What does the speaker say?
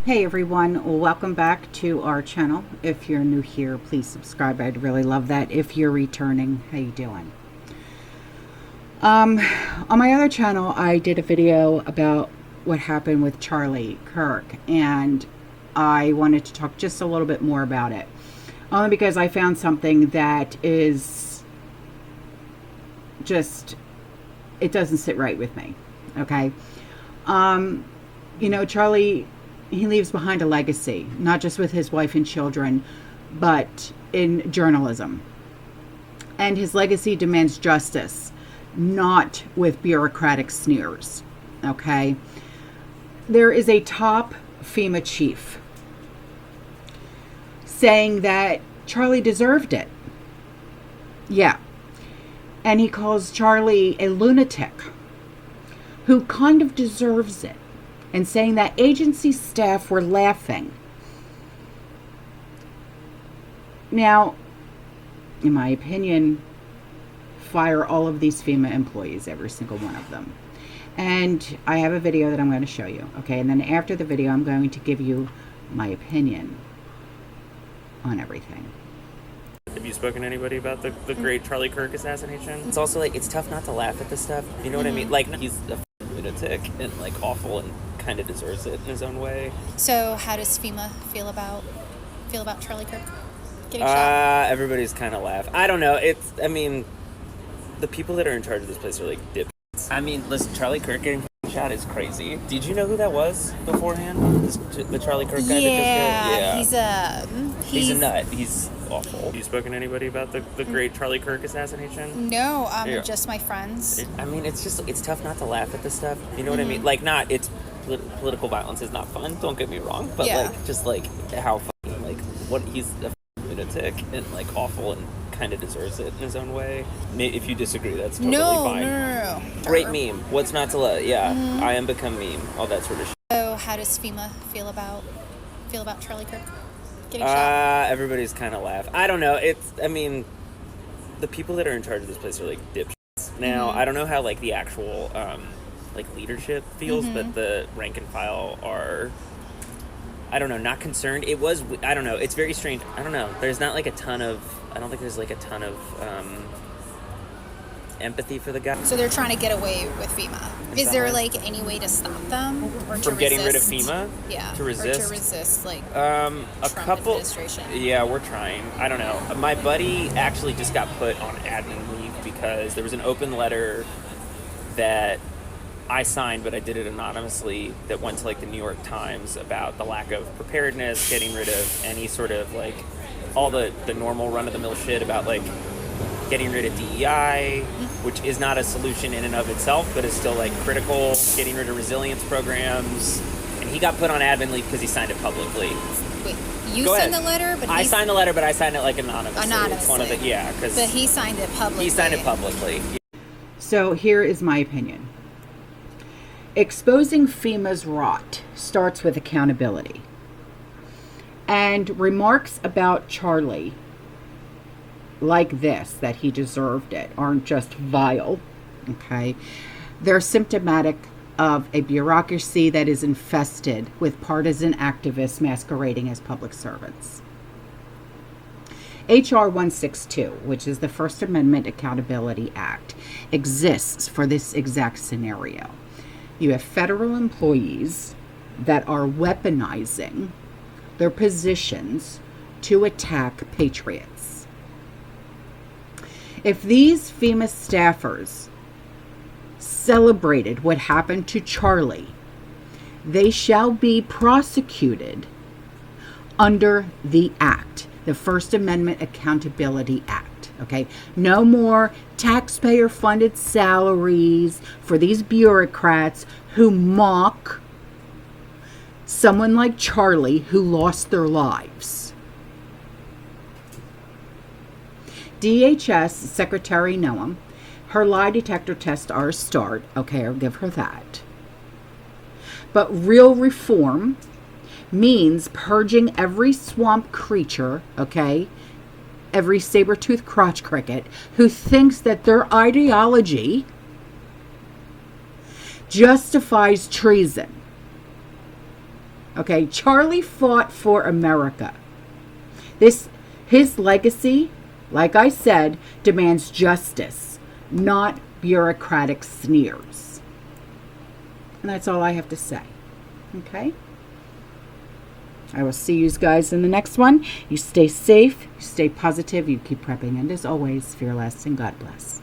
Hey everyone, welcome back to our channel. If you're new here, please subscribe. I'd really love that. If you're returning, how you doing? On my other channel, I did a video about what happened with Charlie Kirk, and I wanted to talk just a little bit more about it. Only because I found something that is just, it doesn't sit right with me, okay? Charlie, he leaves behind a legacy, not just with his wife and children, but in journalism. And his legacy demands justice, not with bureaucratic sneers, okay? There is a top FEMA chief saying that Charlie deserved it. Yeah. And he calls Charlie a lunatic who kind of deserves it, and saying that agency staff were laughing. Now, in my opinion, fire all of these FEMA employees, every single one of them. And I have a video that I'm going to show you, okay? And then after the video, I'm going to give you my opinion on everything. Have you spoken to anybody about the great Charlie Kirk assassination? It's also like, it's tough not to laugh at this stuff. You know what I mean? Like, he's a lunatic and like awful and kind of deserves it in his own way. So how does FEMA feel about Charlie Kirk getting shot? Everybody's kind of laugh. I don't know. The people that are in charge of this place are like dipshits. I mean, listen, Charlie Kirk getting shot is crazy. Did you know who that was beforehand? The Charlie Kirk guy that just hit? He's a nut. He's awful. Have you spoken to anybody about the great Charlie Kirk assassination? No, just my friends. It's tough not to laugh at this stuff. You know what I mean? Like, political violence is not fun, don't get me wrong, but how funny, like, what, he's a lunatic and like awful and kind of deserves it in his own way. If you disagree, that's totally fine. No. Great meme. What's not to love? Yeah, I am become meme. All that sort of shit. So how does FEMA feel about Charlie Kirk getting shot? Everybody's kind of laugh. I don't know. The people that are in charge of this place are like dipshits. Now, I don't know how like the actual leadership feels, but the rank and file are, I don't know, not concerned. I don't know, it's very strange. I don't know, there's not like a ton of, I don't think there's like a ton of empathy for the guy. So they're trying to get away with FEMA. Is there like any way to stop them or from getting rid of FEMA? Yeah, to resist. Or to resist like a Trump couple. Administration. Yeah, we're trying. I don't know. My buddy actually just got put on admin leave because there was an open letter that I signed, but I did it anonymously, that went to like the New York Times about the lack of preparedness, getting rid of any sort of like all the normal run-of-the-mill shit about like getting rid of DEI, which is not a solution in and of itself, but is still like critical, getting rid of resilience programs. And he got put on admin leave because he signed it publicly. Wait, you signed the letter? But I signed the letter, but I signed it like anonymously. It's one of the, but he signed it publicly. He signed it publicly. So here is my opinion. Exposing FEMA's rot starts with accountability. And remarks about Charlie like this, that he deserved it, aren't just vile, okay? They're symptomatic of a bureaucracy that is infested with partisan activists masquerading as public servants. H.R. 162, which is the First Amendment Accountability Act, exists for this exact scenario. You have federal employees that are weaponizing their positions to attack patriots. If these FEMA staffers celebrated what happened to Charlie, they shall be prosecuted under the Act, the First Amendment Accountability Act. Okay, no more taxpayer-funded salaries for these bureaucrats who mock someone like Charlie who lost their lives. DHS Secretary Noam, her lie detector tests are a start. Okay, I'll give her that. But real reform means purging every swamp creature, okay, every saber-toothed crotch cricket who thinks that their ideology justifies treason. Okay, Charlie fought for America. His legacy, like I said, demands justice, not bureaucratic sneers. And that's all I have to say. Okay? I will see you guys in the next one. You stay safe, you stay positive, you keep prepping, and as always, fearless, and God bless.